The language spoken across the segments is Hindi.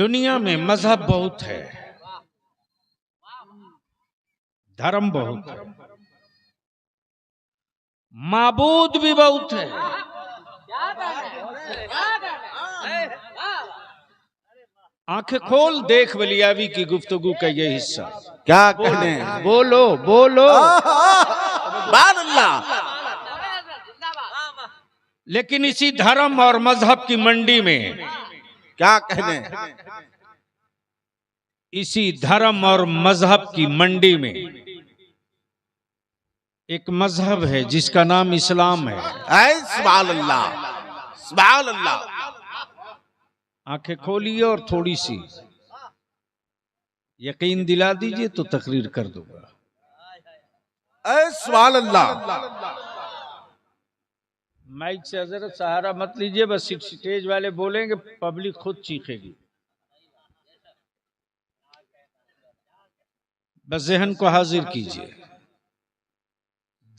दुनिया में मजहब बहुत है, धर्म बहुत है, माबूद भी बहुत है। आंखें खोल देख वलियावी की गुफ्तगू का ये हिस्सा। क्या कहने, बोलो बोलो। अल्लाह। लेकिन इसी धर्म और मजहब की मंडी में, क्या कहने, इसी धर्म और मजहब की मंडी में एक मजहब है जिसका नाम इस्लाम है। सुभान अल्लाह, सुभान अल्लाह। आंखें खोलिए और थोड़ी सी यकीन दिला दीजिए तो तकरीर कर दूंगा। सुभान अल्लाह। माइक से हजरत सहारा मत लीजिए, बस स्टेज वाले बोलेंगे, पब्लिक खुद चीखेगी। बस जहन को हाजिर कीजिए।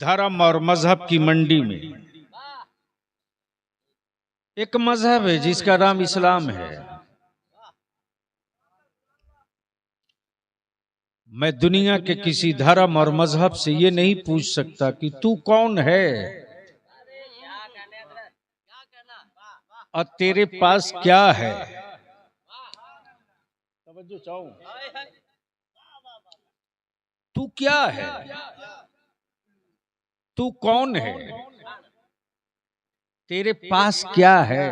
धर्म और मजहब की मंडी में एक मजहब है जिसका नाम इस्लाम है। मैं दुनिया के किसी धर्म और मजहब से ये नहीं पूछ सकता कि तू कौन है और तेरे पास क्या है। तवज्जो चाहूं, तू क्या है, तू कौन है, तेरे पास क्या है।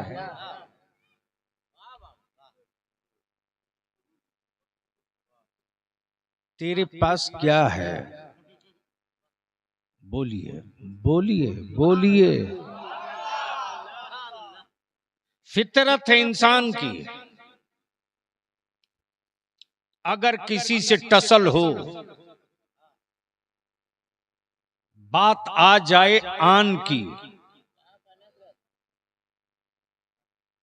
तेरे पास क्या है, बोलिए बोलिए बोलिए। फितरत है इंसान की, अगर किसी से टसल हो, बात आ जाए आन की,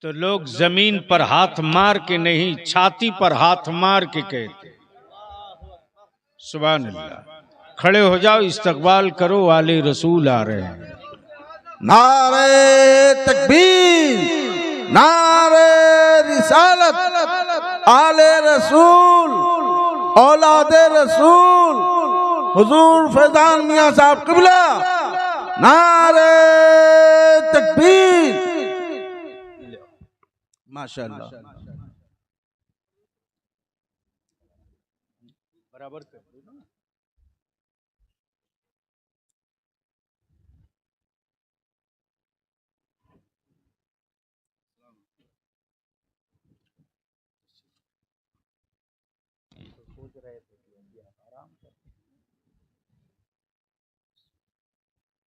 तो लोग जमीन पर हाथ मार के नहीं, छाती पर हाथ मार के कहते सुभान अल्लाह। खड़े हो जाओ, इस्तकबाल करो, वाले रसूल आ रहे हैं। नारे तकबीर, नारे रिसालत, आले रसूल, औलादे रसूल, हुजूर फैजान मियां साहब क़िबला। नारे तकबीर। माशाअल्लाह। बराबर कर दो ना।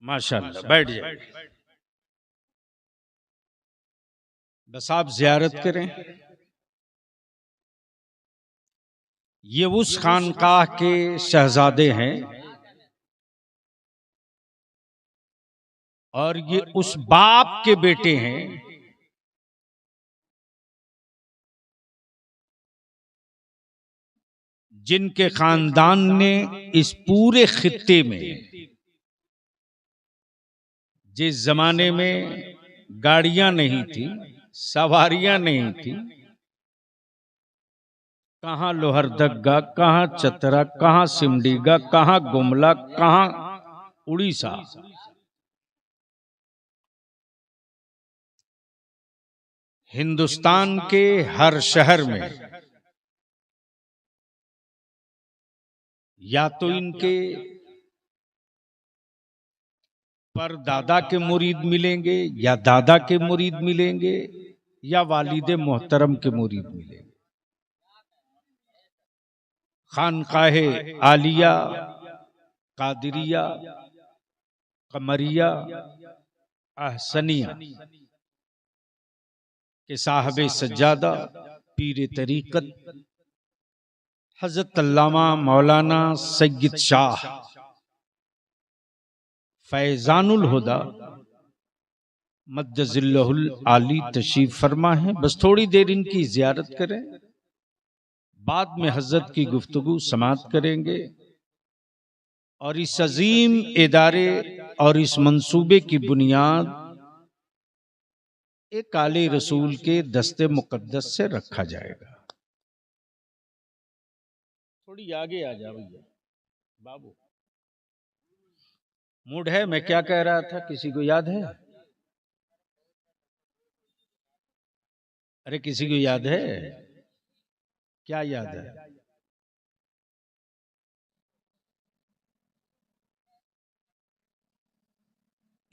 माशाअल्लाह, बैठ जाए। बस आप जियारत करें। ये उस खानकाह के शहजादे हैं और ये उस बाप के बेटे हैं जिनके खानदान ने इस पूरे खित्ते में, जिस जमाने में गाड़ियां नहीं थी, सवारियां नहीं थी, कहां लोहरदगा, कहां चतरा, कहां सिमडीगा, कहां गुमला, कहां उड़ीसा, हिंदुस्तान के हर शहर में या तो इनके पर दादा के मुरीद मिलेंगे, या दादा के मुरीद मिलेंगे, या वालिद मोहतरम के मुरीद मिलेंगे। खानकाहे आलिया, कादिरिया, कमरिया, अहसनिया के साहबे सज्जादा, पीर तरीकत हजरत अल्लामा मौलाना सैयद शाह फैजानुल हुदा मद्दजिल्लहुल आली तशरीफ फरमा है। बस थोड़ी देर इनकी जियारत करें, बाद में हजरत की गुफ्तगू समाअत करेंगे और इस अजीम इदारे और इस मंसूबे की बुनियाद एक आले रसूल के दस्ते मुकद्दस से रखा जाएगा। थोड़ी आगे आ जा भैया बाबू। मूड है? मैं क्या कह रहा था, किसी को याद है? अरे किसी को याद है? क्या याद है?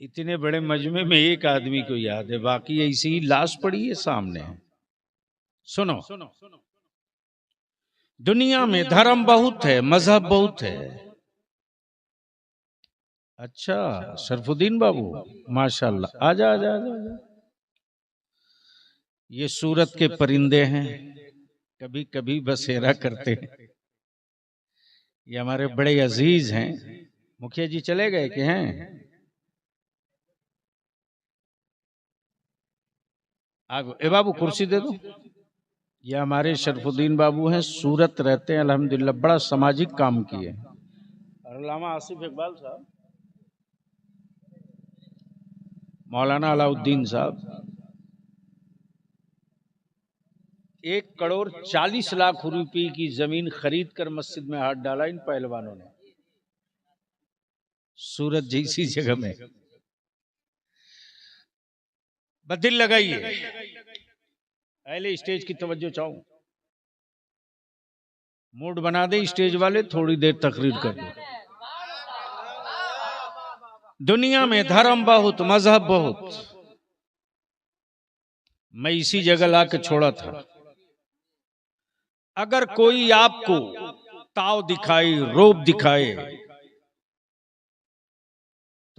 इतने बड़े मजमे में एक आदमी को याद है, बाकी ऐसी ही लाश पड़ी है सामने। सुनो, दुनिया में धर्म बहुत है, मजहब बहुत है। अच्छा शरफुद्दीन बाबू, माशाल्लाह, आजा आजा आजा आजा। ये सूरत के परिंदे हैं, कभी कभी बसेरा करते हैं। ये हमारे बड़े अजीज हैं। मुखिया जी चले गए कि हैं? आगो ए बाबू कुर्सी दे दो। ये हमारे शरफुद्दीन बाबू हैं, सूरत रहते हैं, अल्हम्दुलिल्लाह बड़ा सामाजिक काम किए। और अल्लामा आसिफ इकबाल साहब, मौलाना अलाउद्दीन साहब, 1,40,00,000 रुपए की जमीन खरीद कर मस्जिद में हाथ डाला इन पहलवानों ने, सूरत जैसी जगह में। बदिल लगाइए, पहले स्टेज की तवज्जो चाहूं, मूड बना दे स्टेज वाले, थोड़ी देर तकरीर कर दो। दुनिया में धर्म बहुत, मजहब बहुत। मैं इसी जगह लाके छोड़ा था। अगर कोई आपको ताव दिखाए, रोब दिखाए,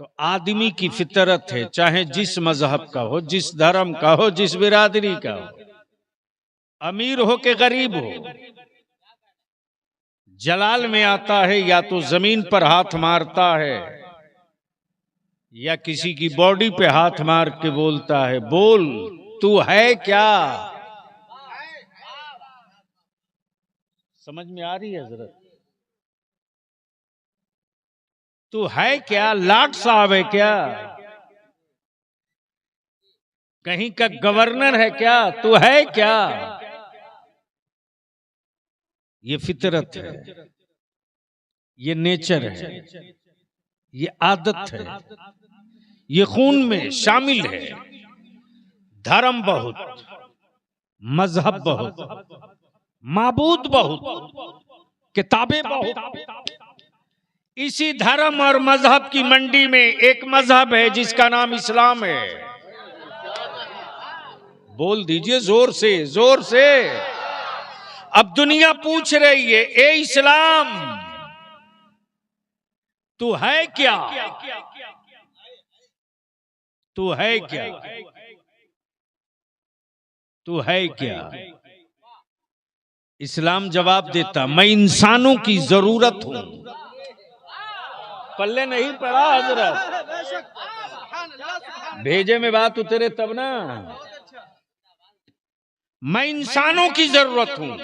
तो आदमी की फितरत है, चाहे जिस मजहब का हो, जिस धर्म का हो, जिस बिरादरी का हो, अमीर हो के गरीब हो, जलाल में आता है या तो जमीन पर हाथ मारता है या किसी की बॉडी पे हाथ मार के बोलता है, बोल तू है क्या। समझ में आ रही है हजरत? तू है क्या? लाट साहब है क्या? कहीं का गवर्नर है क्या? तू है क्या? ये फितरत है, ये नेचर है, ये आदत है, ये खून में शामिल है। धर्म बहुत, मजहब बहुत, माबूद बहुत, किताबें बहुत। इसी धर्म और मजहब की मंडी में एक मजहब है जिसका नाम इस्लाम है। बोल दीजिए जोर से, जोर से। अब दुनिया पूछ रही है, ए इस्लाम तू है क्या? तू है क्या? तू है क्या? इस्लाम जवाब देता, मैं इंसानों की जरूरत हूं। पल्ले नहीं पड़ा हजरत, भेजे में बात उतरे तब ना। मैं इंसानों की जरूरत हूं,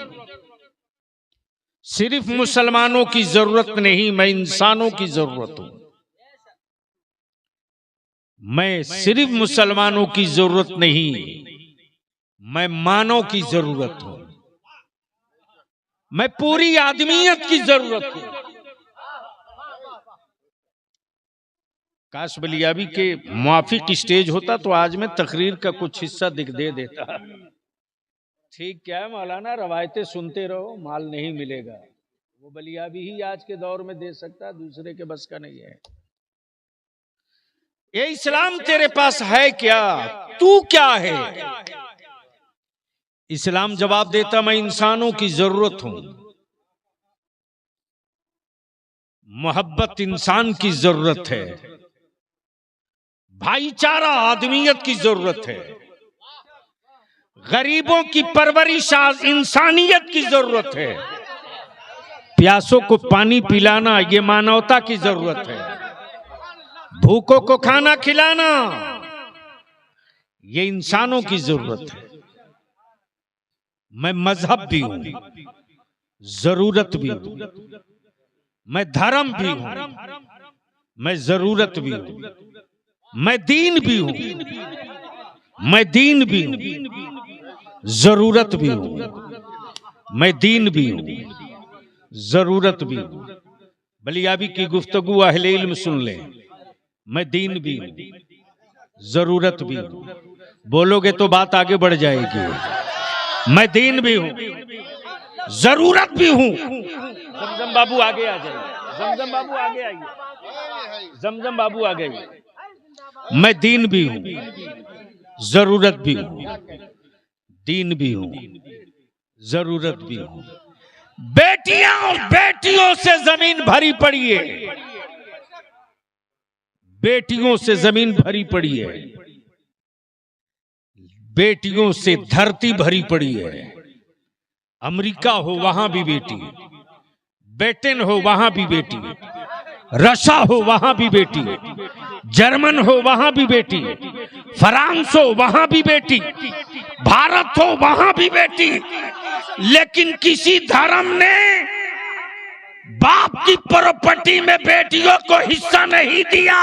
सिर्फ मुसलमानों की जरूरत नहीं, मैं इंसानों की जरूरत हूं। मैं सिर्फ मुसलमानों की जरूरत नहीं, मैं मानव की जरूरत हूं, मैं पूरी आदमियत की जरूरत हूं। काश बलियाबी के मुआफिक स्टेज होता तो आज मैं तकरीर का कुछ हिस्सा दे देता। ठीक क्या है मौलाना, रवायतें सुनते रहो, माल नहीं मिलेगा। वो बलियाबी ही आज के दौर में दे सकता, दूसरे के बस का नहीं है। ये इस्लाम तेरे पास है क्या? तू क्या है? इस्लाम जवाब देता, मैं इंसानों की जरूरत हूं। मोहब्बत इंसान की जरूरत है, भाईचारा आदमियत की जरूरत है, गरीबों की परवरिश इंसानियत की जरूरत है, प्यासों को पानी पिलाना ये मानवता की जरूरत है, भूखों को खाना खिलाना ये इंसानों की जरूरत है। मैं मजहब भी हूं, जरूरत भी हूं, मैं धर्म भी हूं, मैं जरूरत भी हूं, मैं दीन भी हूं, मैं दीन भी हूं, जरूरत भी हूं, मैं दीन भी हूं, जरूरत भी हूं। बलियाबी की गुफ्तगू अहले इल्म सुन लें। मैं दीन भी हूं, जरूरत भी हूं। बोलोगे तो बात आगे बढ़ जाएगी। मैं दीन भी हूं, जरूरत भी हूं। जमजम बाबू आगे आ जाइए, जमजम बाबू आगे आइए, जमजम बाबू आ गए। मैं दीन भी हूं, जरूरत भी हूं। दीन भी हूं, जरूरत भी हूं। बेटियां और बेटियों से जमीन भरी पड़ी है, बेटियों से जमीन भरी पड़ी है, बेटियों से धरती भरी पड़ी है। अमेरिका हो वहां भी बेटी, ब्रिटेन हो वहां भी बेटी, रशिया हो वहां भी बेटी, जर्मन हो वहां भी बेटी, फ्रांस हो वहां भी बेटी, भारत हो वहां भी बेटी। लेकिन किसी धर्म ने बाप की प्रॉपर्टी में बेटियों को हिस्सा नहीं दिया।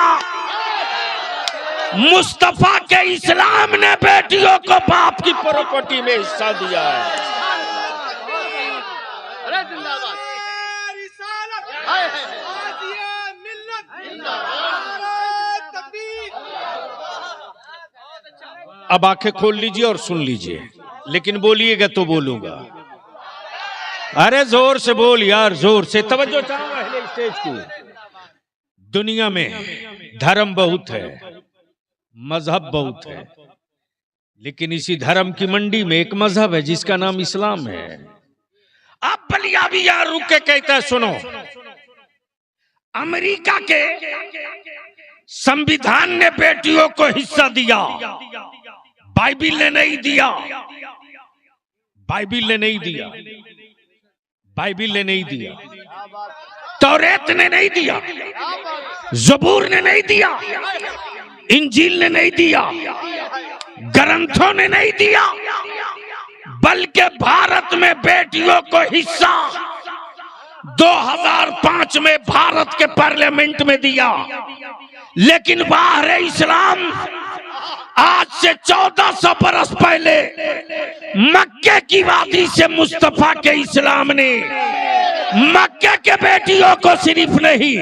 मुस्तफा के इस्लाम ने बेटियों को बाप की प्रॉपर्टी में हिस्सा दिया है। अब आंखें खोल लीजिए और सुन लीजिए, लेकिन बोलिएगा तो बोलूंगा। अरे जोर से बोल यार, जोर से। तवज्जो चाहूंगा अहले स्टेज की। दुनिया में धर्म बहुत है, मजहब बहुत है, लेकिन इसी धर्म की मंडी में एक मजहब है जिसका नाम इस्लाम है। अब बलियाबी यार रुक के कहता है, सुनो, अमेरिका के संविधान ने बेटियों को हिस्सा दिया, बाइबिल ने नहीं दिया, बाइबिल ने नहीं दिया, बाइबिल ने नहीं दिया, तौरात ने नहीं दिया, ज़बूर ने नहीं दिया, इंजील ने नहीं दिया, ग्रंथों ने नहीं दिया, बल्कि भारत में बेटियों को हिस्सा 2005 में भारत के पार्लियामेंट में दिया। लेकिन बाहर इस्लाम आज से 1400 बरस पहले मक्के की वादी से मुस्तफा के इस्लाम ने मक्के के बेटियों को सिर्फ नहीं,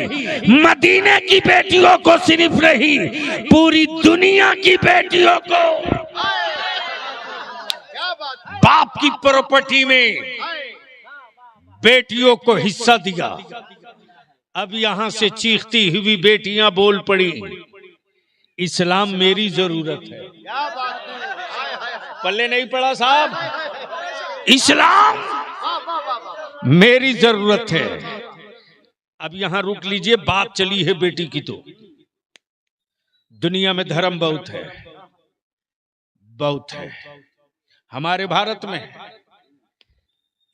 मदीने की बेटियों को सिर्फ नहीं, पूरी दुनिया की बेटियों को बाप की प्रॉपर्टी में बेटियों को हिस्सा दिया। अब यहां से चीखती हुई बेटियां बोल पड़ी, इस्लाम मेरी जरूरत है। पल्ले नहीं पड़ा साहब, इस्लाम मेरी जरूरत है। अब यहां रुक लीजिए, बात चली है बेटी की। तो दुनिया में धर्म बहुत है, बहुत है। हमारे भारत में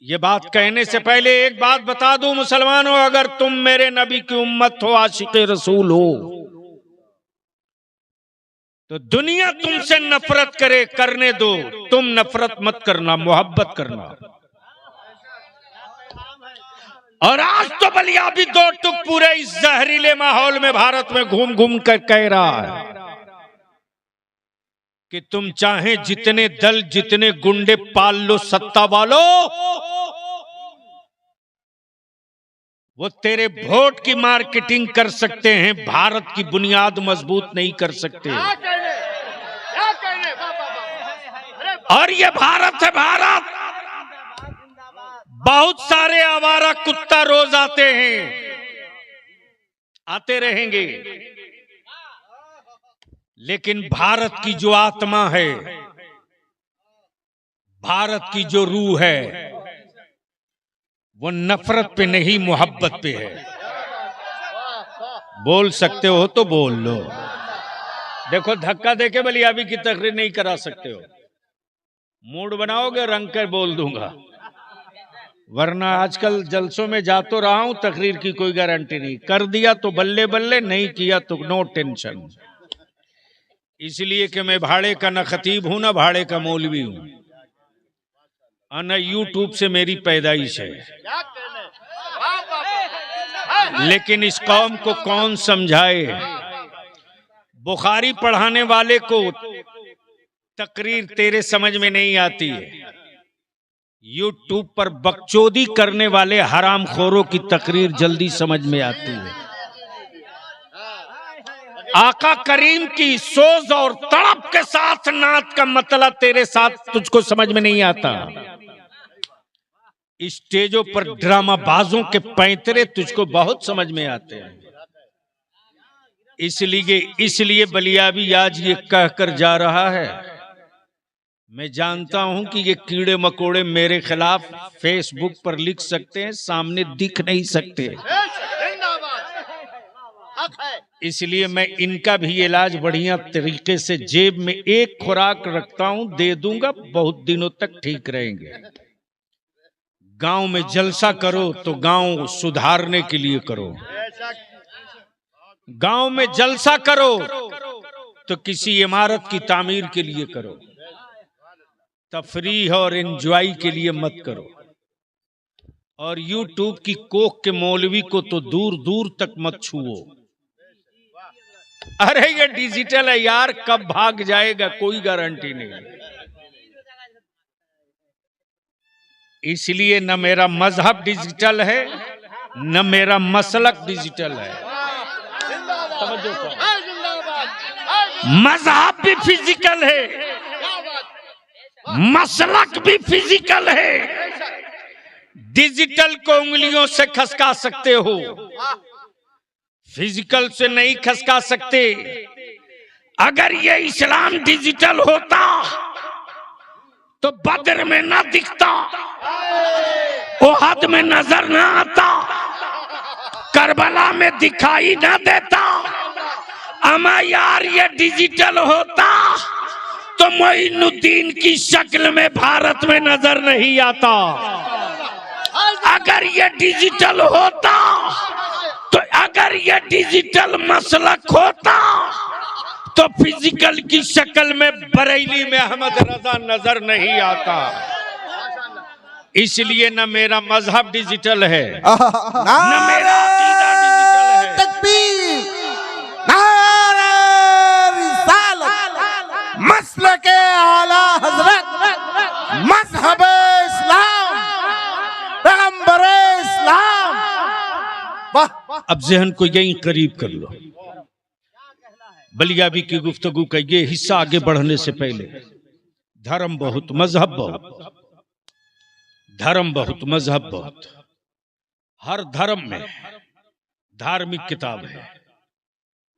ये बात कहने से पहले एक बात बता दूं मुसलमानों, अगर तुम मेरे नबी की उम्मत हो, आशिक़े रसूल हो, तो दुनिया तुमसे नफरत करे, करने दो, तुम नफरत मत करना, मोहब्बत करना। और आज तो बलियाबी दो टुक पूरे इस जहरीले माहौल में भारत में घूम घूम कर कह रहा है कि तुम चाहे जितने दल, जितने गुंडे पाल लो सत्ता वालों, वो तेरे वोट की मार्केटिंग कर सकते हैं, भारत की बुनियाद मजबूत नहीं कर सकते। और ये भारत है, भारत। बहुत सारे आवारा कुत्ता रोज आते हैं, आते रहेंगे, लेकिन भारत की जो आत्मा है, भारत की जो रूह है, वो नफरत पे नहीं, मोहब्बत पे है। बोल सकते हो तो बोल लो। देखो, धक्का देके बलियाबी की तकरीर नहीं करा सकते हो। मूड बनाओगे, रंग कर बोल दूंगा, वरना आजकल जलसों में जा तो रहा हूं, तकरीर की कोई गारंटी नहीं। कर दिया तो बल्ले बल्ले, नहीं किया तो नो टेंशन। इसलिए कि मैं भाड़े का न खतीब हूं, ना भाड़े का मौलवी हूं, और न यूट्यूब से मेरी पैदाइश है। लेकिन इस कौम को कौन समझाए? बुखारी पढ़ाने वाले को तकरीर तेरे समझ में नहीं आती है, यूट्यूब पर बकचोदी करने वाले हरामखोरों की तकरीर जल्दी समझ में आती है। आका करीम की सोज और तड़प के साथ नात का मतलब तेरे साथ तुझको समझ में नहीं आता। स्टेजों पर ड्रामा बाजों के पैंतरे तुझको बहुत समझ में आते हैं। इसलिए बलियाबी आज ये कहकर जा रहा है, मैं जानता हूं कि ये कीड़े मकोड़े मेरे खिलाफ फेसबुक पर लिख सकते हैं, सामने दिख नहीं सकते, इसलिए मैं इनका भी इलाज बढ़िया तरीके से जेब में एक खुराक रखता हूं, दे दूंगा, बहुत दिनों तक ठीक रहेंगे। गांव में जलसा करो तो गांव सुधारने के लिए करो, गांव में जलसा करो तो किसी इमारत की तामीर के लिए करो, तफरीह और एंजॉय के लिए मत करो। और यूट्यूब की कोख के मौलवी को तो दूर दूर तक मत छुओ। अरे ये डिजिटल है यार, कब भाग जाएगा कोई गारंटी नहीं। इसलिए न मेरा मजहब डिजिटल है न मेरा मसलक डिजिटल है। मजहब भी फिजिकल है, मसलक भी फिजिकल है। डिजिटल को उंगलियों से खसका सकते हो, फिजिकल से नहीं खसका सकते। अगर ये इस्लाम डिजिटल होता तो बदर में ना दिखता, ओहद में नजर ना आता, करबला में दिखाई ना देता। अमा यार ये डिजिटल होता तो मोइनुद्दीन की शक्ल में भारत में नजर नहीं आता। अगर ये डिजिटल होता तो अगर ये डिजिटल मसलक होता तो फिजिकल की शक्ल में बरेली में अहमद रजा नजर नहीं आता। इसलिए न मेरा मजहब डिजिटल है न मेरा अकीदा डिजिटल है। तकबीर, नारे रिसालत, मसलके आला हजरत, मजहब इस्लाम, पैगंबर इस्लाम। वाह। अब जहन को यहीं करीब कर लो। बलियाबी की गुफ्तगू का ये हिस्सा आगे बढ़ने से पहले, धर्म बहुत मजहब बहुत, धर्म बहुत मजहब बहुत। हर धर्म में धार्मिक किताब है,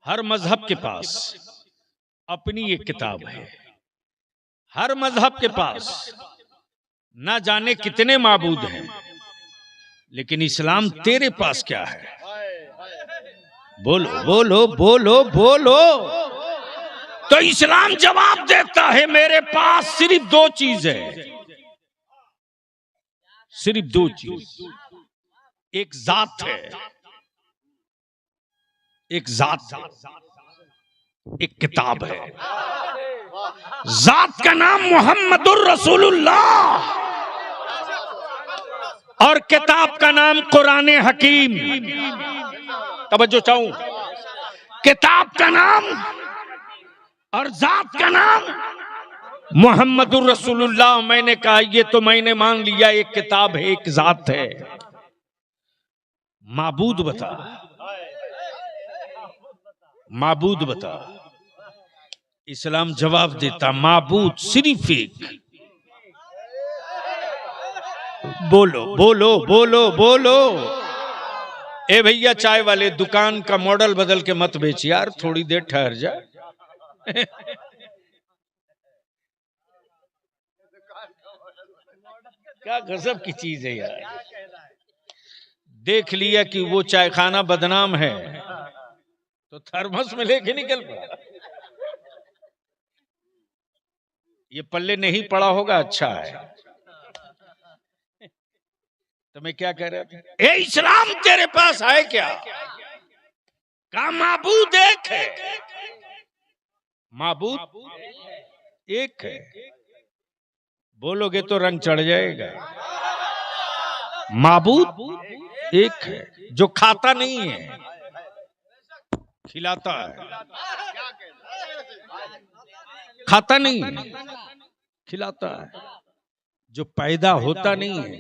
हर मजहब के पास अपनी एक किताब है, हर मजहब के पास ना जाने कितने माबूद हैं, लेकिन इस्लाम तेरे पास क्या है? बोलो बोलो बोलो बोलो। तो इस्लाम जवाब देता है, मेरे पास सिर्फ दो चीज है, सिर्फ दो चीज। एक जात है, एक जात है, एक किताब है। जात का नाम मोहम्मदुर रसूलुल्लाह और किताब का नाम कुरान हकीम। तवज्जो चाहूं, किताब का नाम और जात का नाम मोहम्मदुर रसूलुल्लाह। मैंने कहा ये तो मैंने मान लिया, एक किताब है एक जात है। माबूद बता, माबूद बता। इस्लाम जवाब देता, माबूद सिर्फ एक। बोलो बोलो बोलो बोलो। ए भैया चाय वाले, दुकान का मॉडल बदल के मत बेच यार, थोड़ी देर ठहर जा। क्या गजब की चीज है यार। देख लिया कि वो चाय खाना बदनाम है तो थर्मस में लेके निकल पड़ा। ये पल्ले नहीं पड़ा होगा, अच्छा है। तो मैं क्या कह रहा था, ए इस्लाम तेरे पास है क्या? का माबूद एक है, माबूद एक है। बोलोगे तो रंग चढ़ जाएगा। माबूद एक है जो खाता नहीं है, खिलाता है। खाता नहीं है, खिलाता है। जो पैदा होता नहीं है,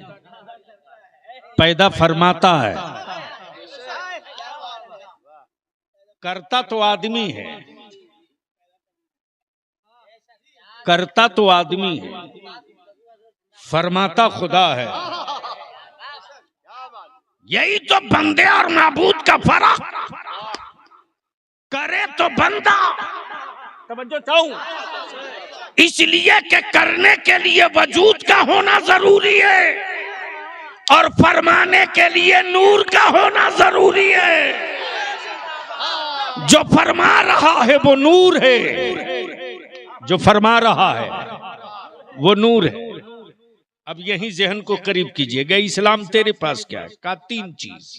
पैदा फरमाता है। करता तो आदमी है, करता तो आदमी है, फरमाता खुदा है। यही तो बंदे और माबूद का फर्क। करे तो बंदा, तवज्जो चाहूं, इसलिए कि करने के लिए वजूद का होना जरूरी है और फरमाने के लिए नूर का होना जरूरी है। जो फरमा रहा है वो नूर है, जो फरमा रहा है वो नूर है। अब यही जहन को करीब कीजिएगा। इस्लाम तेरे पास क्या है? का 3 चीज।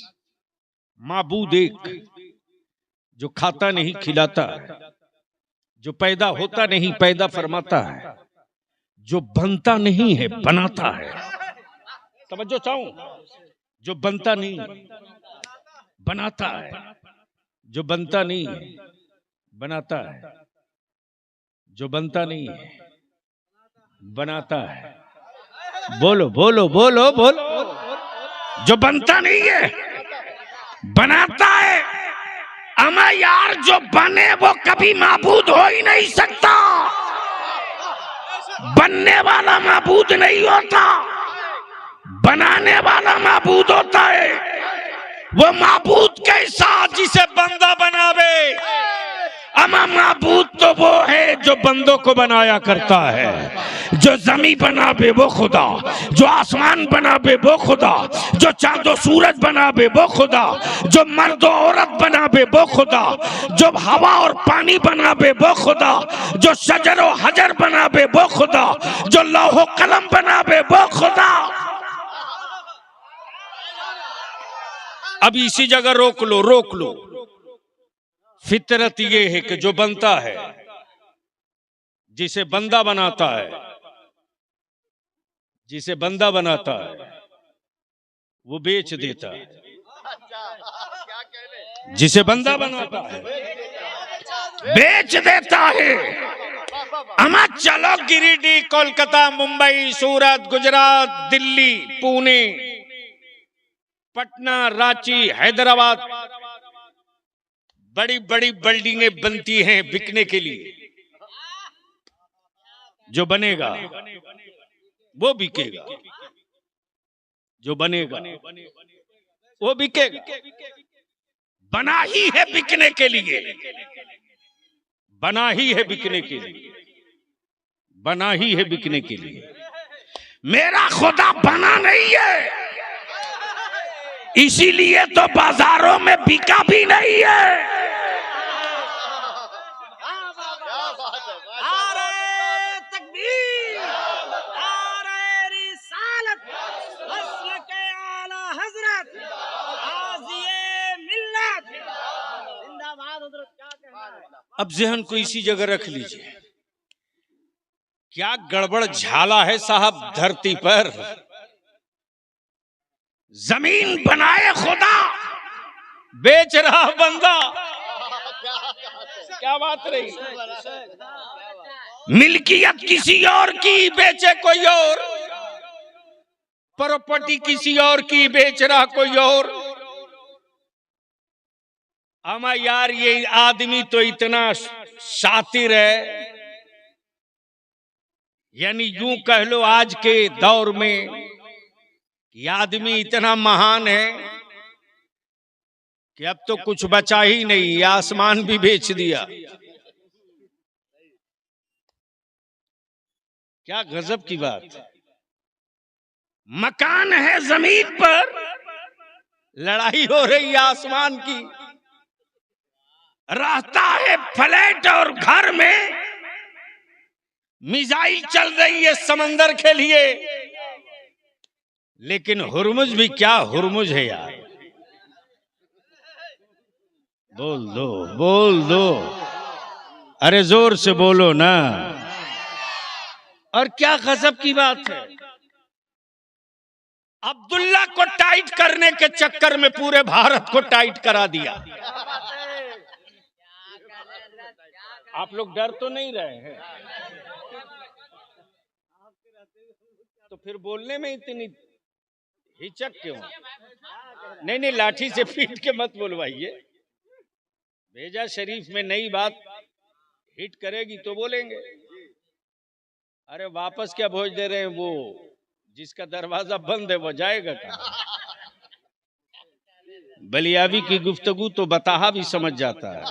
माबूद एक, जो खाता नहीं खिलाता है, जो पैदा होता नहीं पैदा फरमाता है, जो बनता नहीं है बनाता है। तवज्जो चाहूं, जो बनता नहीं बनाता है, जो बनता नहीं है बनाता है, जो बनता नहीं है बनाता है। बोलो बोलो बोलो बोलो। जो बनता नहीं है बनाता है। अमा यार, जो बने वो कभी माबूद हो ही नहीं सकता। बनने वाला माबूद नहीं होता, बनाने वाला माबूद होता है। वो माबूद कैसा? जिसे बंदा बनावे। अमा माबूद तो वो है जो बंदों को बनाया करता है। जो जमीन बनावे वो खुदा, जो आसमान बनावे वो खुदा, जो चांदो सूरज बनावे वो खुदा, जो मर्द और औरत बनावे वो खुदा, जो हवा और पानी बनावे वो खुदा, जो शजर और हजर बनावे वो खुदा, जो लौह कलम बनावे वो खुदा। अब इसी जगह रोक लो, रोक लो। फितरत ये है कि जो बनता है, जिसे बंदा बनाता है, जिसे बंदा बनाता है वो बेच देता है। जिसे बंदा बनाता है बेच देता है। अमा चलो, गिरिडीह, कोलकाता, मुंबई, सूरत, गुजरात, दिल्ली, पुणे, पटना, रांची, हैदराबाद, बड़ी बड़ी बिल्डिंगें बनती हैं बिकने के लिए। जो बनेगा वो बिकेगा, जो बनेगा वो बिकेगा। बना ही है बिकने के लिए, बना ही है बिकने के लिए, बना ही है बिकने के लिए। मेरा खुदा बना नहीं है, इसीलिए तो बाजारों में बिका भी नहीं है। अब जहन को इसी जगह रख लीजिए। क्या गड़बड़ झाला है साहब धरती पर। जमीन बनाए खुदा, बेच रहा बंदा। क्या बात रही? मिल्कियत किसी और की, बेचे कोई और, प्रॉपर्टी किसी और की, बेच रहा कोई और। अमा यार, ये आदमी तो इतना शातिर है, यानी यूं कह लो आज के दौर में ये आदमी इतना महान है कि अब तो कुछ बचा ही नहीं, ये आसमान भी बेच दिया। क्या गजब की बात। मकान है जमीन पर, लड़ाई हो रही है आसमान की। रहता है फ्लैट और घर में, मिसाइल चल रही है समंदर के लिए। लेकिन हुरमुज भी क्या हुरमुज है यार। बोल दो, बोल दो, अरे जोर से बोलो ना। और क्या गजब की बात है, अब्दुल्ला को टाइट करने के चक्कर में पूरे भारत को टाइट करा दिया। आप लोग डर तो नहीं रहे हैं? तो फिर बोलने में इतनी हिचक क्यों? नहीं नहीं, लाठी से पीट के मत बोलवाइए। भेजा शरीफ में नई बात हिट करेगी तो बोलेंगे। अरे वापस क्या भोज दे रहे हैं? वो जिसका दरवाजा बंद है वो जाएगा कहाँ? बलियावी की गुफ्तगू तो बताहा भी समझ जाता है।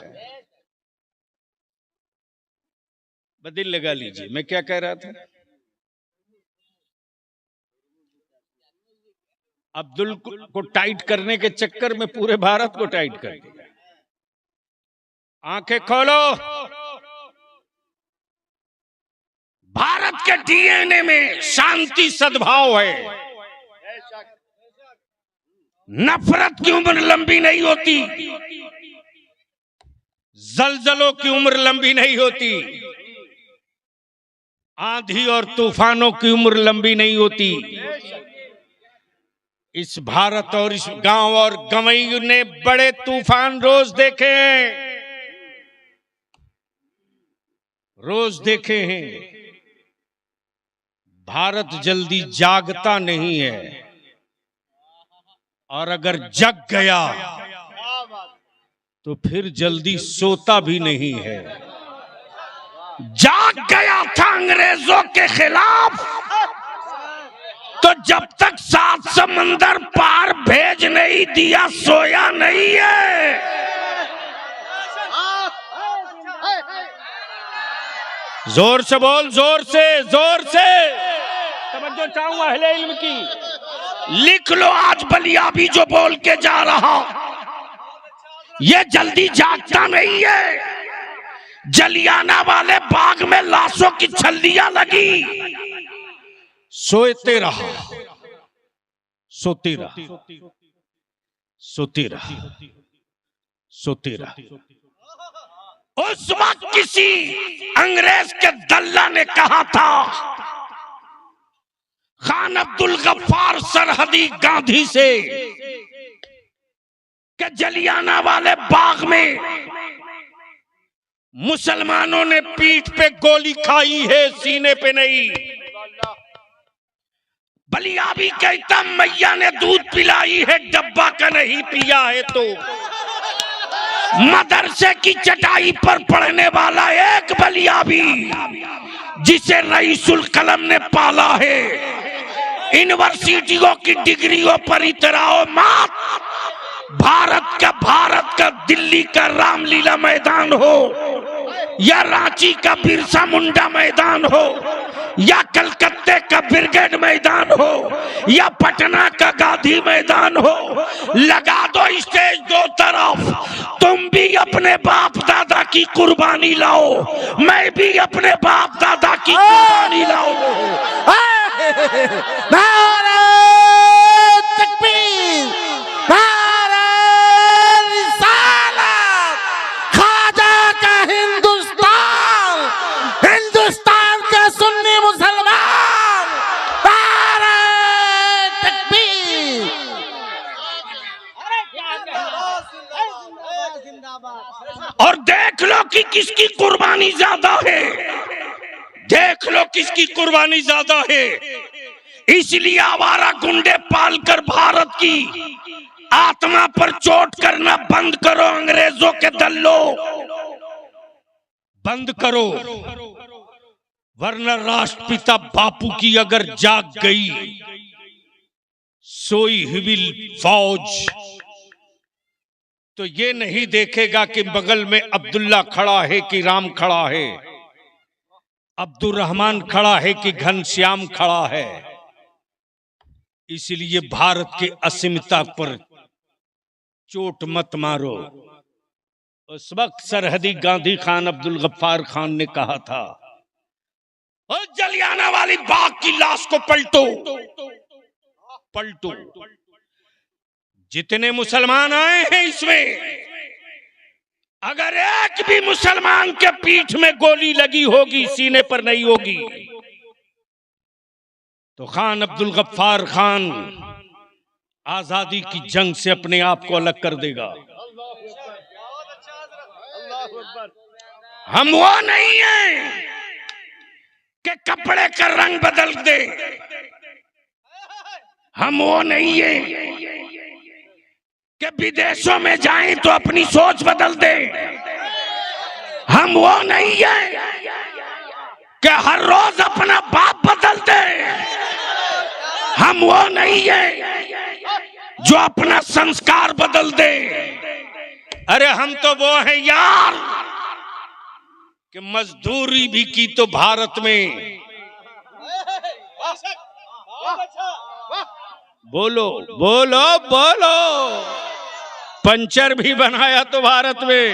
बदिल लगा लीजिए, मैं क्या कह रहा था? अब्दुल को टाइट करने के चक्कर में पूरे भारत को टाइट कर दिया। आंखें खोलो, भारत के डीएनए में शांति सद्भाव है। नफरत की उम्र लंबी नहीं होती, जलजलों की उम्र लंबी नहीं होती, आंधी और तूफानों की उम्र लंबी नहीं होती। इस भारत और इस गांव और गंवई ने बड़े तूफान रोज देखे हैं, रोज देखे हैं। भारत जल्दी जागता नहीं है, और अगर जग गया तो फिर जल्दी सोता भी नहीं है। जाग गया था अंग्रेजों के खिलाफ, तो जब तक 7 समंदर पार भेज नहीं दिया सोया नहीं है। जोर से बोल, जोर से, जोर से तवज्जो चाहूंगा अहले इल्म की। लिख लो आज बलियाबी जो बोल के जा रहा, ये जल्दी जागता नहीं है। जलियाना वाले बाग में लाशों की छल्लियां लगी, सोते रहा, सोती रहा, सोती रहा, सोती रहा। उस वक्त किसी अंग्रेज के दल्ला ने कहा था, खान अब्दुल गफ्फार सरहदी गांधी से, कि जलियाना वाले बाग में मुसलमानों ने पीठ पे गोली खाई है, सीने पे नहीं। बलियाबी कहता मैया ने दूध पिलाई है, डब्बा का नहीं पिया है। तो मदरसे की चटाई पर पढ़ने वाला एक बलियाबी, जिसे रईसुल कलम ने पाला है, यूनिवर्सिटियों की डिग्रियों पर इतराओ मात। भारत का दिल्ली का रामलीला मैदान हो, या रांची का बिरसा मुंडा मैदान हो, या कलकत्ते का ब्रिगेड मैदान हो, या पटना का गांधी मैदान हो, लगा दो स्टेज दो तरफ। तुम भी अपने बाप दादा की कुर्बानी लाओ, मैं भी अपने बाप दादा की कुर्बानी लाओ। और देख लो कि किसकी कुर्बानी ज्यादा है, देख लो किसकी कुर्बानी ज्यादा है। इसलिए आवारा गुंडे पालकर भारत की आत्मा पर चोट करना बंद करो। अंग्रेजों के दल्लों, बंद करो, वरना राष्ट्रपिता बापू की अगर जाग गई सोई हुई फौज, तो ये नहीं देखेगा कि बगल में अब्दुल्ला खड़ा है कि राम खड़ा है, अब्दुल रहमान खड़ा है कि घनश्याम खड़ा है। इसलिए भारत के अस्मिता पर चोट मत मारो। उस वक्त सरहदी गांधी खान अब्दुल गफ्फार खान ने कहा था, और जलियाना वाली बाग की लाश को पलटो, पलटो। जितने मुसलमान आए हैं इसमें, अगर एक भी मुसलमान के पीठ में गोली लगी होगी, सीने पर नहीं होगी, तो खान अब्दुल गफ्फार खान आजादी की जंग से अपने आप को अलग कर देगा। हम वो नहीं हैं कि कपड़े का रंग बदल दे, हम वो नहीं है कि विदेशों में जाएं तो अपनी सोच बदल दें। हम वो नहीं है कि हर रोज अपना बाप बदल दें। हम वो नहीं है जो अपना संस्कार बदल दे। अरे हम तो वो हैं यार कि मजदूरी भी की तो भारत में। बोलो बोलो बोलो। पंचर भी बनाया तो भारत में,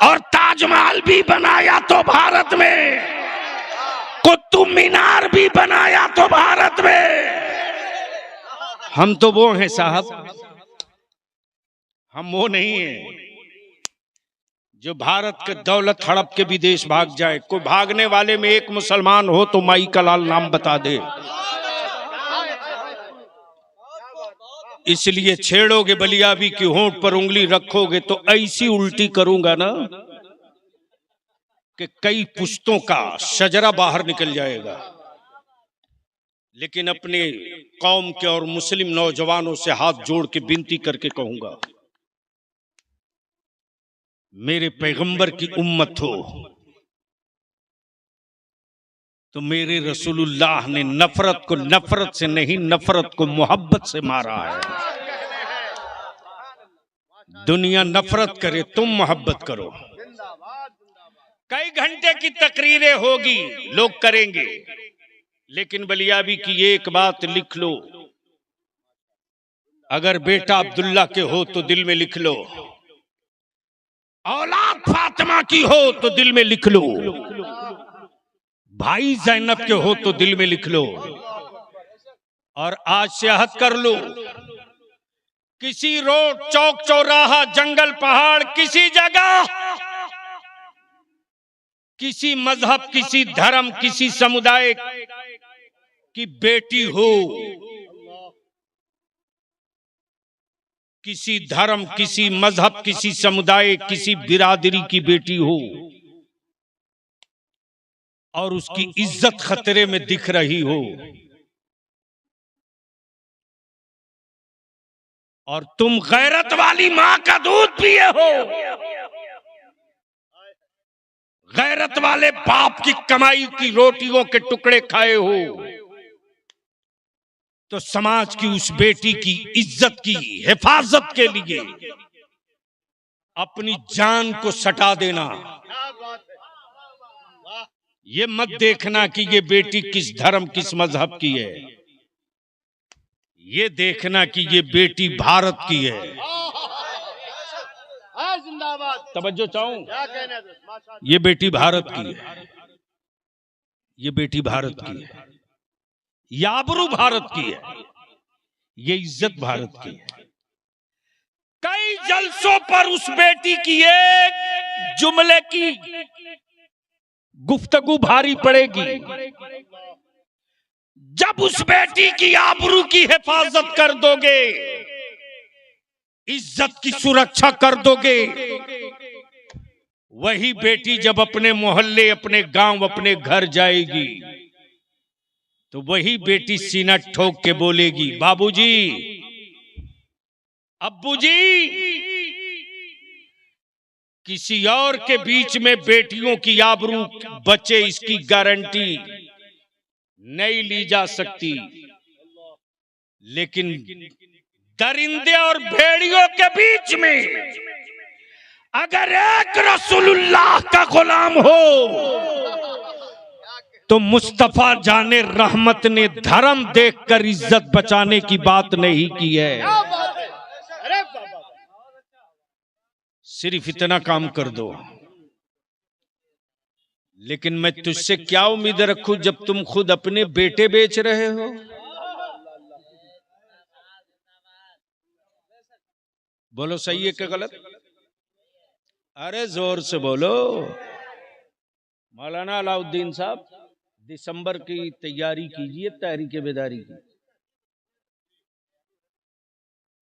और ताजमहल भी बनाया तो भारत में, कुतुब मीनार भी बनाया तो भारत में। हम तो वो हैं साहब, हम वो नहीं हैं जो भारत के दौलत हड़प के विदेश भाग जाए। कोई भागने वाले में एक मुसलमान हो तो माई का लाल नाम बता दे। इसलिए छेड़ोगे बलियाबी की होंठ पर उंगली रखोगे तो ऐसी उल्टी करूंगा ना कि कई पुश्तों का शजरा बाहर निकल जाएगा। लेकिन अपने कौम के और मुस्लिम नौजवानों से हाथ जोड़ के विनती करके कहूंगा, मेरे पैगंबर की उम्मत हो तो मेरे रसूलुल्लाह ने नफरत को नफरत से नहीं, नफरत को मोहब्बत से मारा है। दुनिया नफरत करे, तुम मोहब्बत करो। कई घंटे की तकरीरें होगी, लोग करेंगे, लेकिन बलियाबी की एक बात लिख लो। अगर बेटा अब्दुल्ला के हो तो दिल में लिख लो, औलाद फातिमा की हो तो दिल में लिख लो, भाई ज़ैनब के हो तो दिल में लिख लो। और आज से अहद कर लो, किसी रोड, चौक, चौराहा, जंगल, पहाड़, किसी जगह, किसी मजहब, किसी धर्म, किसी समुदाय की बेटी हो, किसी धर्म, किसी मजहब, किसी समुदाय, किसी बिरादरी की बेटी हो और उसकी इज्जत खतरे में दिख रही हो और तुम गैरत वाली मां का दूध पिए हो, गैरत वाले बाप की कमाई की रोटियों के टुकड़े खाए हो, तो समाज की उस बेटी की इज्जत की हिफाजत के लिए अपनी जान को सटा देना। ये मत देखना कि ये बेटी किस धर्म, किस मजहब की है, ये देखना कि ये बेटी भारत की है। तवज्जो चाहूं, ये बेटी भारत की है, ये बेटी भारत की है, ये आबरू भारत की है, ये इज्जत भारत की है। कई जलसों पर उस बेटी की एक जुमले की गुफ्तगू भारी पड़ेगी। जब उस बेटी की आबरू की हिफाजत कर दोगे, इज्जत की सुरक्षा कर दोगे, वही बेटी जब अपने मोहल्ले, अपने गांव, अपने घर जाएगी तो वही बेटी सीना ठोक के बोलेगी, बाबूजी, अब्बूजी, किसी और के बीच में बेटियों की आबरू बचे इसकी गारंटी नहीं ली जा सकती, लेकिन दरिंदे और भेड़ियों के बीच में अगर एक रसूलुल्लाह का गुलाम हो तो मुस्तफा जाने रहमत ने धर्म देखकर इज्जत बचाने की बात नहीं की है। सिर्फ इतना काम कर दो। लेकिन मैं तुझसे क्या उम्मीद रखूं जब तुम खुद अपने बेटे बेच रहे हो? बोलो सही है कि गलत? अरे जोर से बोलो। मौलाना अलाउद्दीन साहब, दिसंबर की तैयारी कीजिए, तहरीक बेदारी की,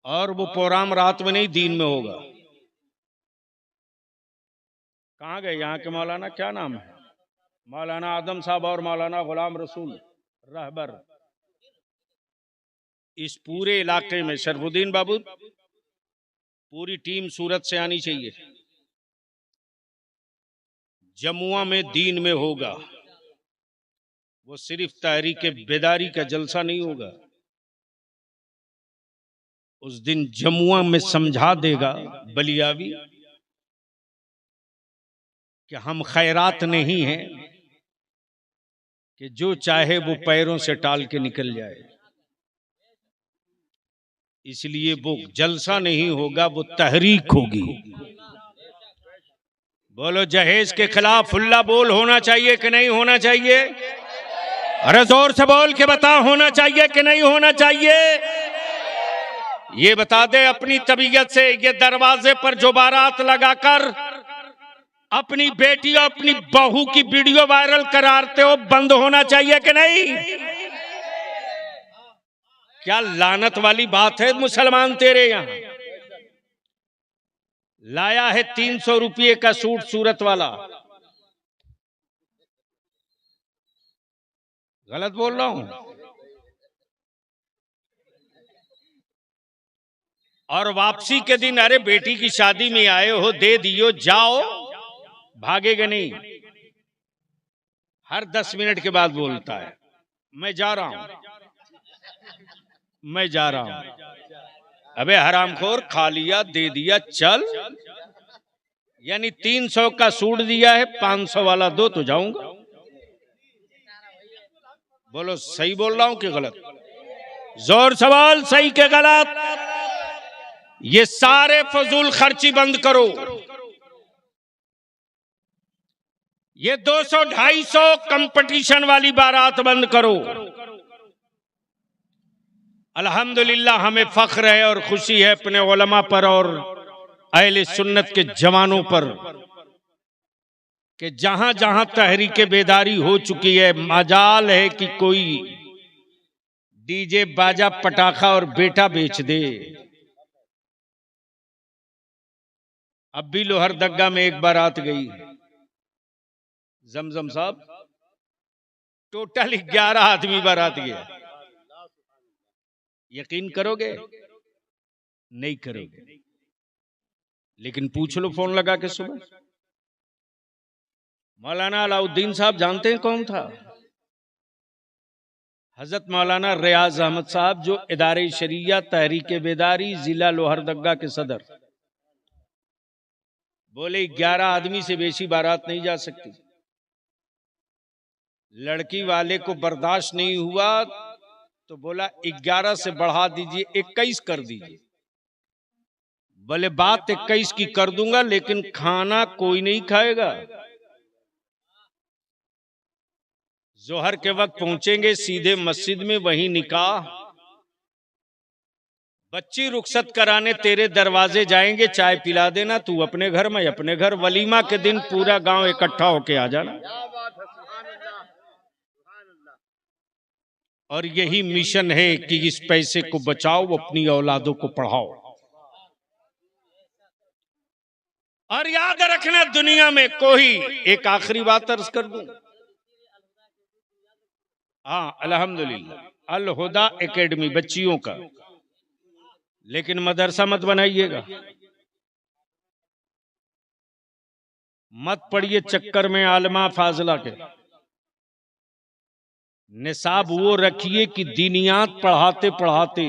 और वो प्रोग्राम रात में नहीं दिन में होगा। कहाँ गए यहाँ के मौलाना, क्या नाम है? मौलाना आदम साहब और मौलाना गुलाम रसूल रहबर। इस पूरे इलाके में शरफुद्दीन बाबू पूरी टीम सूरत से आनी चाहिए। जमुआ में दीन में होगा, वो सिर्फ तहरीक बेदारी का जलसा नहीं होगा। उस दिन जमुआ में समझा देगा बलियावी कि हम खैरात नहीं हैं कि जो चाहे वो पैरों से टाल के निकल जाए। इसलिए वो जलसा नहीं होगा, वो तहरीक होगी। बोलो जहेज के खिलाफ फुल्ला बोल होना चाहिए कि नहीं होना चाहिए? अरे जोर से बोल के बता, होना चाहिए कि नहीं होना चाहिए? ये बता दे अपनी तबीयत से, ये दरवाजे पर जो बारात लगाकर अपनी बेटी और अपनी बहू की वीडियो वायरल कराते हो, बंद होना चाहिए कि नहीं? क्या लानत वाली बात है मुसलमान तेरे यहां। लाया है 300 रुपये का सूट सूरत वाला। गलत बोल रहा हूं? और वापसी के दिन अरे बेटी की शादी में आए हो, दे दियो, जाओ, भागेगा नहीं। हर 10 मिनट के बाद बोलता है मैं जा रहा हूं, मैं जा रहा हूं। अबे हरामखोर, खा लिया, दे दिया, चल। यानी 300 का सूट दिया है, 500 वाला दो तो जाऊंगा। बोलो सही बोल रहा हूं कि गलत? जोर सवाल, सही के गलत? ये सारे फजूल खर्ची बंद करो। ये 200-250 कंपटीशन वाली बारात बंद करो। अल्हम्दुलिल्लाह हमें फख्र है और खुशी है अपने उलमा पर और अहले सुन्नत के जवानों पर कि जहां जहां तहरीक बेदारी हो चुकी है, मजाल है कि कोई डीजे बाजा पटाखा और बेटा बेच दे। अब भी लोहरदगा में एक बारात गई, जमजम साहब, टोटल 11 आदमी बारात गया। यकीन करोगे? नहीं करोगे, लेकिन पूछ लो फोन लगा के सुबह। मौलाना अलाउद्दीन साहब जानते हैं कौन था? हजरत मौलाना रियाज अहमद साहब, जो इदारे शरिया तहरीक बेदारी जिला लोहरदगा के सदर। बोले 11 आदमी से बेशी बारात नहीं जा सकती। लड़की वाले को बर्दाश्त नहीं हुआ तो बोला 11 से बढ़ा दीजिए, 21 कर दीजिए। बोले बात 21 की कर दूंगा, लेकिन खाना कोई नहीं खाएगा। जोहर के वक्त पहुंचेंगे सीधे मस्जिद में, वहीं निकाह। बच्ची रुखसत कराने तेरे दरवाजे जाएंगे, चाय पिला देना, तू अपने घर, मैं अपने घर। वलीमा के दिन पूरा गांव इकट्ठा होके आ जाना। और यही मिशन है कि इस पैसे को बचाओ, अपनी औलादों को पढ़ाओ। और याद रखना, दुनिया में कोई, एक आखिरी बात अर्ज कर दूं। हाँ अल्हम्दुलिल्लाह अल हुदा एकेडमी बच्चियों का, लेकिन मदरसा मत बनाइएगा, मत पढ़िए चक्कर में आलमा फाजला के। निसाब वो रखिए कि दीनियात पढ़ाते पढ़ाते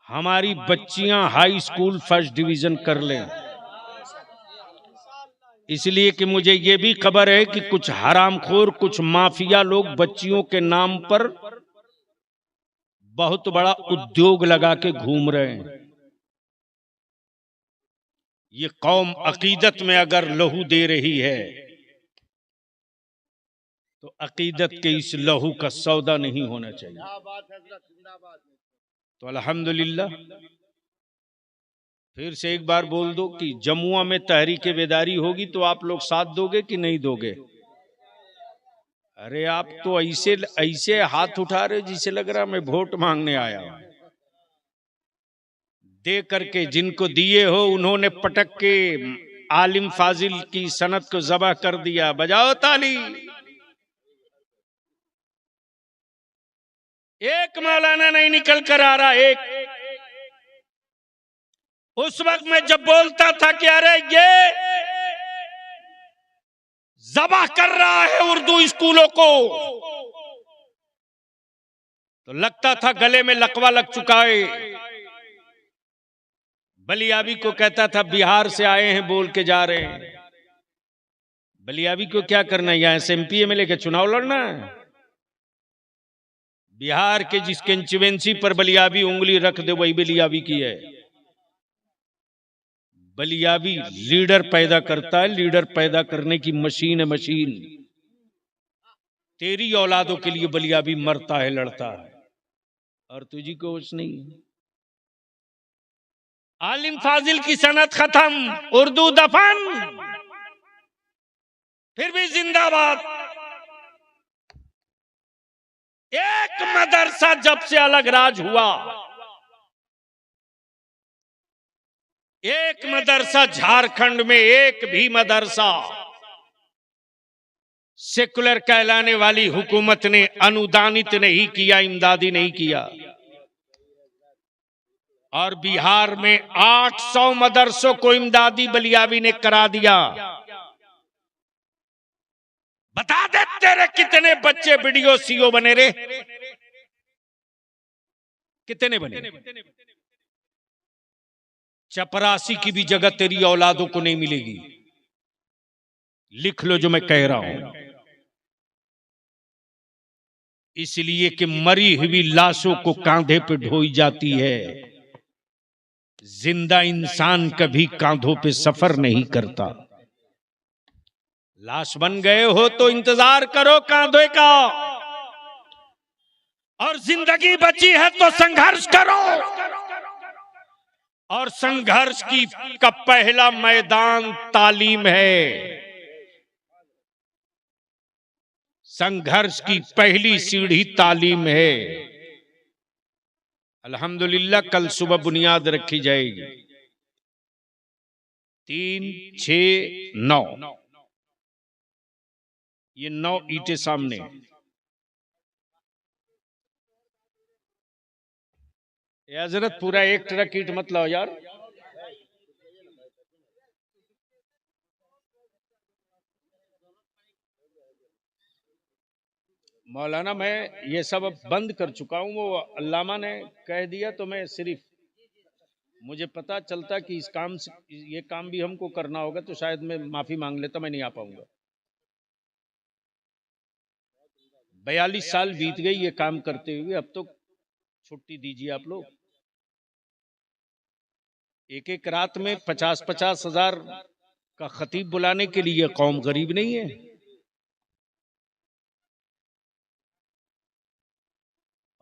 हमारी बच्चियां हाई स्कूल फर्स्ट डिवीजन कर लें। इसलिए कि मुझे ये भी खबर है कि कुछ हरामखोर, कुछ माफिया लोग बच्चियों के नाम पर बहुत बड़ा उद्योग लगा के घूम रहे हैं। ये कौम अकीदत में अगर लहू दे रही है तो अकीदत के इस लहू का सौदा नहीं होना चाहिए। तो अल्हम्दुलिल्लाह फिर से एक बार बोल दो कि जमुआ में तहरीक बेदारी होगी तो आप लोग साथ दोगे कि नहीं दोगे? अरे आप तो ऐसे ऐसे हाथ उठा रहे जिसे लग रहा मैं वोट मांगने आया हूं। दे करके जिनको दिए हो उन्होंने पटक के आलिम फाजिल की सनत को ज़बह कर दिया। बजाओ ताली। एक मौलाना नहीं निकल कर आ रहा, एक। उस वक्त मैं जब बोलता था कि अरे ये ज़बह कर रहा है उर्दू स्कूलों को, तो लगता था गले में लकवा लग चुका है। बलियाबी को कहता था बिहार से आए हैं बोल के जा रहे हैं। बलियाबी को क्या करना है, यहां एसएमपी एमएलए के चुनाव लड़ना है? बिहार के जिस कंस्टिट्यूएंसी पर बलियाबी उंगली रख दे वही बलियाबी की है। बलियाबी लीडर पैदा करता है, लीडर पैदा करने की मशीन है, मशीन। तेरी औलादों के लिए बलियाबी मरता है, लड़ता है, और तुझी को कुछ नहीं। आलिम फाजिल की सनत खत्म, उर्दू दफन, फिर भी जिंदाबाद। एक मदरसा जब से अलग राज हुआ, एक मदरसा झारखंड में, एक भी मदरसा सेकुलर कहलाने वाली हुकूमत ने अनुदानित नहीं किया, इमदादी नहीं किया। और बिहार में 800 मदरसों को इमदादी बलियाबी ने करा दिया। बता दे तेरे कितने बच्चे वीडियो सीओ बने रे, कितने बने? चपरासी की भी जगह तेरी औलादों को नहीं मिलेगी। लिख लो जो मैं कह रहा हूं। इसलिए कि मरी हुई लाशों को कांधे पे ढोई जाती है, जिंदा इंसान कभी कांधों पे सफर नहीं करता। लाश बन गए हो तो इंतजार करो कांधे का, और जिंदगी बची है तो संघर्ष करो। और संघर्ष का पहला मैदान तालीम है। संघर्ष की पहली सीढ़ी तालीम है। अल्हम्दुलिल्लाह कल सुबह बुनियाद रखी जाएगी। 3, 6, 9, ये 9 ईंटें सामने। हजरत पूरा 1 ट्रक ईंट मत लाओ यार। मौलाना मैं ये सब अब बंद कर चुका हूं, वो अल्लामा ने कह दिया तो मैं सिर्फ, मुझे पता चलता कि इस काम से, ये काम भी हमको करना होगा तो शायद मैं माफी मांग लेता, मैं नहीं आ पाऊंगा। 42 साल बीत गई ये काम करते हुए, अब तो छुट्टी दीजिए आप लोग। एक एक रात में 50-50 हजार का खतीब बुलाने के लिए कौम गरीब नहीं है।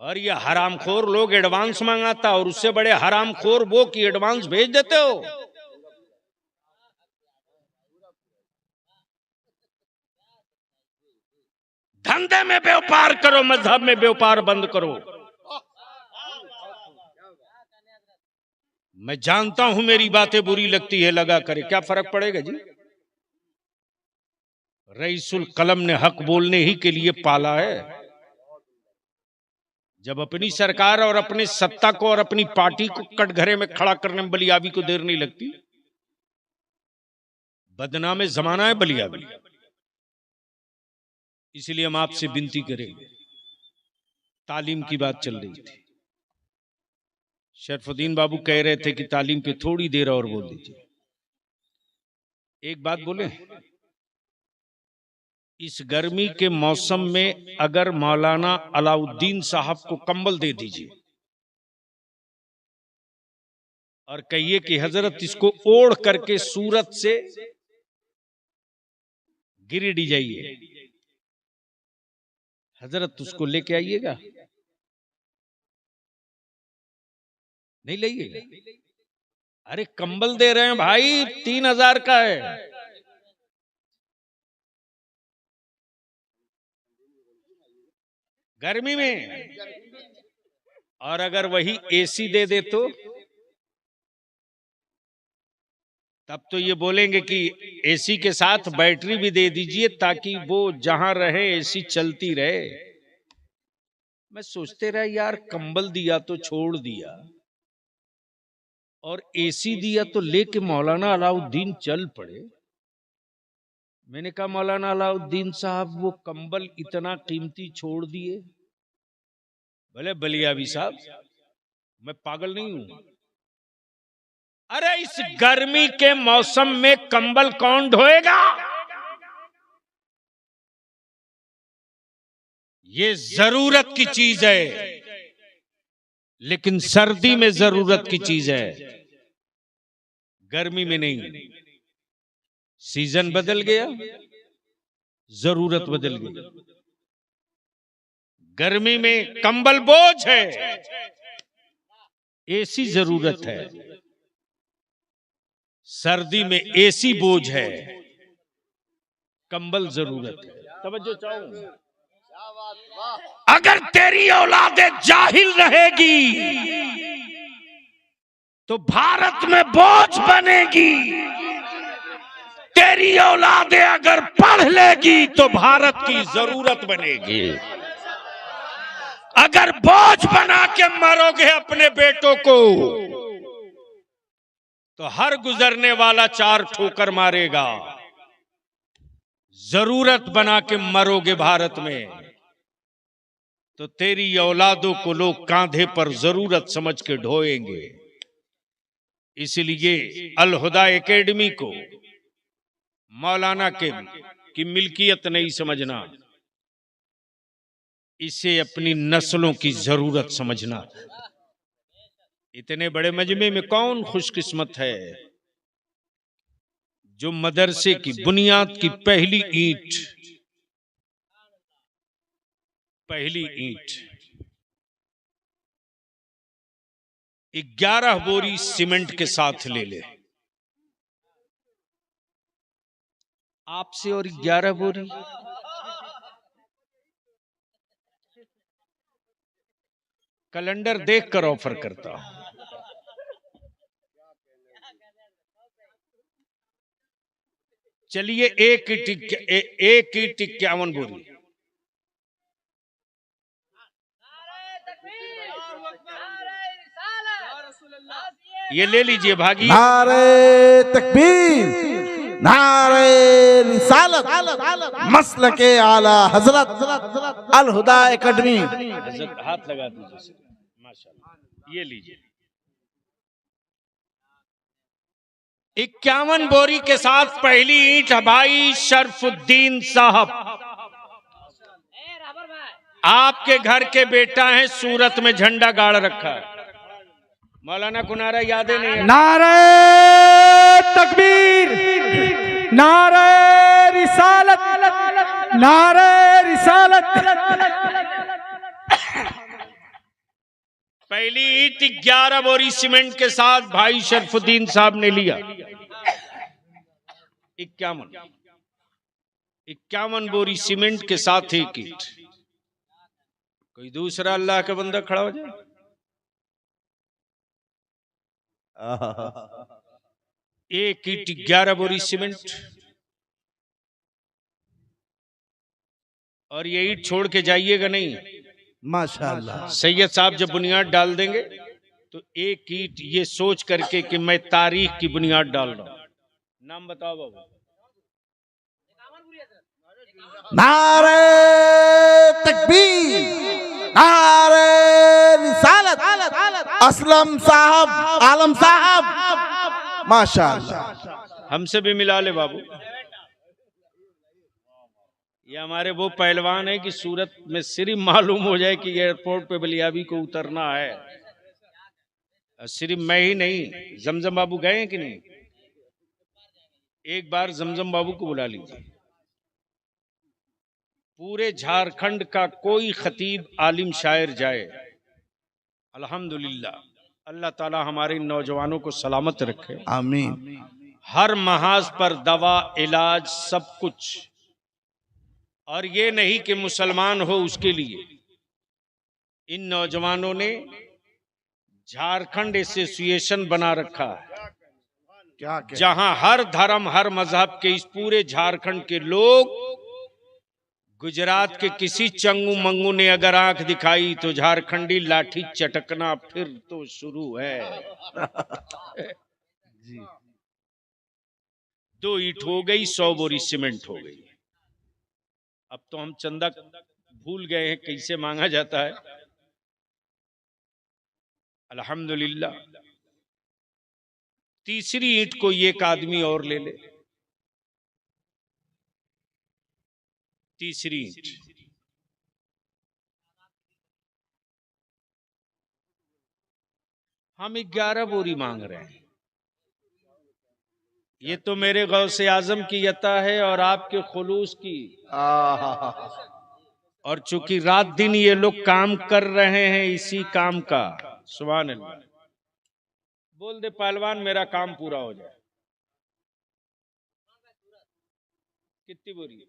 और ये हरामखोर लोग एडवांस मांगाता, और उससे बड़े हरामखोर वो कि एडवांस भेज देते हो। धंधे में व्यापार करो, मजहब में व्यापार बंद करो। मैं जानता हूं मेरी बातें बुरी लगती है, लगा करे, क्या फर्क पड़ेगा जी। रईसुल कलम ने हक बोलने ही के लिए पाला है। जब अपनी सरकार और अपनी सत्ता को और अपनी पार्टी को कटघरे में खड़ा करने में बलियाबी को देर नहीं लगती। बदनाम जमाना है बलियाबी। इसलिए हम आपसे विनती करेंगे, तालीम की बात चल रही थी, शरफुद्दीन बाबू कह रहे थे कि तालीम पे थोड़ी देर और बोल दीजिए। एक बात बोले, इस गर्मी के मौसम में अगर मौलाना अलाउद्दीन साहब को कंबल दे दीजिए और कहिए कि हजरत इसको ओढ़ करके सूरत से गिरिडीह जाइए, हजरत उसको लेके आइएगा? नहीं लाइएगा? अरे कंबल दे रहे हैं भाई, 3000 का है। गर्मी में, और अगर वही एसी दे दे तो तब तो ये बोलेंगे कि एसी के साथ बैटरी भी दे दीजिए ताकि वो जहां रहे एसी चलती रहे। मैं सोचते रहा यार, कंबल दिया तो छोड़ दिया और एसी दिया तो लेके मौलाना अलाउद्दीन चल पड़े। मैंने कहा मौलाना अलाउद्दीन साहब, वो कंबल इतना कीमती छोड़ दिए? भले बलियावी साहब, मैं पागल नहीं हूं। अरे इस गर्मी के मौसम में कंबल कौन ढोएगा? ये जरूरत की चीज है, लेकिन सर्दी में जरूरत की चीज है, गर्मी में नहीं। सीजन बदल गया, जरूरत बदल गई। गर्मी में कंबल बोझ है, एसी जरूरत है। सर्दी में एसी बोझ है, कंबल जरूरत है। तवज्जो चाहूं, अगर तेरी औलादे जाहिल रहेगी तो भारत में बोझ बनेगी। तेरी औलादे अगर पढ़ लेगी तो भारत की जरूरत बनेगी। अगर बोझ बना के मरोगे अपने बेटों को तो हर गुजरने वाला 4 ठोकर मारेगा। जरूरत बना के मरोगे भारत में तो तेरी औलादों को लोग कांधे पर जरूरत समझ के ढोएंगे। इसलिए अल हुदा एकेडमी को मौलाना की मिल्कियत नहीं समझना, इसे अपनी नस्लों की जरूरत समझना। इतने बड़े मजमे में कौन खुशकिस्मत है जो मदरसे की बुनियाद की पहली ईंट 11 बोरी सीमेंट के साथ ले ले। आपसे और 11 बोरी, कैलेंडर देखकर ऑफर करता हूं। चलिए एक ईंट 51 बोरी। ये ले लीजिए भागी। नारे तकबीर, नारे रिसालत, मसलके आला हजरत अल हुदा एकेडमी। हाथ लगा दीजिए, माशाल्लाह। ये लीजिए 51 बोरी के साथ पहली ईंट भाई शरफुद्दीन साहब, आपके घर के बेटा हैं, सूरत में झंडा गाड़ रखा है। मौलाना को नारा याद है नहीं? नारे तकबीर, नारे रिसालत, नारे रिसालत। पहली ईंट 11 बोरी सीमेंट के साथ भाई शरफुद्दीन साहब ने लिया। 51 बोरी सीमेंट के साथ एक ईंट। कोई दूसरा अल्लाह का बंदा खड़ा हो जाए। एक ईंट 11 बोरी सीमेंट। और ये ईंट छोड़ के जाइएगा नहीं, माशाअल्लाह। सैयद साहब जब बुनियाद डाल देंगे तो एक ईंट ये सोच करके कि मैं तारीख की बुनियाद डाल रहा हूं। नाम बताओ बाबू। नारे तकबीर, नारे रिसालत, असलम साहब, आलम साहब, माशाअल्लाह। हमसे भी मिला ले बाबू। ये हमारे वो पहलवान है कि सूरत में सिर्फ मालूम हो जाए कि एयरपोर्ट पे बलियाबी को उतरना है। सिर्फ मैं ही नहीं, जमजम बाबू गए हैं कि नहीं? एक बार जमजम बाबू को बुला लीजिए। पूरे झारखंड का कोई खतीब आलिम शायर जाए, अल्हम्दुलिल्लाह, अल्लाह ताला हमारे नौजवानों को सलामत रखे, आमीन। हर महाज पर दवा इलाज सब कुछ। और ये नहीं कि मुसलमान हो उसके लिए। इन नौजवानों ने झारखंड एसोसिएशन बना रखा है, क्या जहां हर धर्म हर मजहब के इस पूरे झारखंड के लोग गुजरात के किसी चंगू मंगू ने अगर आंख दिखाई तो झारखंडी लाठी चटकना फिर तो शुरू है। जी 2 ईंट हो गई, 100 बोरी सीमेंट हो गई। अब तो हम चंदा भूल गए हैं कैसे मांगा जाता है। अल्हम्दुलिल्लाह, तीसरी ईंट को एक आदमी और ले ले। तीसरी ईंट हम 11 बोरी मांग रहे हैं। ये तो मेरे गौसे आजम की अता है और आपके खुलूस की। और चूंकि रात दिन ये लोग काम कर रहे हैं इसी काम का, सुभान अल्लाह। बोल दे पहलवान मेरा काम पूरा हो जाए। कितनी बोरी?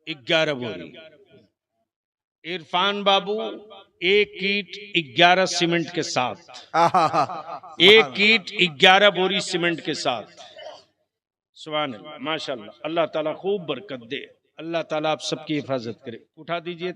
11 बोरी। इरफान बाबू, 1 ईंट 11 सीमेंट के साथ, 1 ईंट 11 बोरी सीमेंट के साथ। सुभान अल्लाह, माशाअल्लाह। अल्लाह ताला खूब बरकत दे, अल्लाह ताला आप सबकी हिफाजत करे। उठा दीजिए।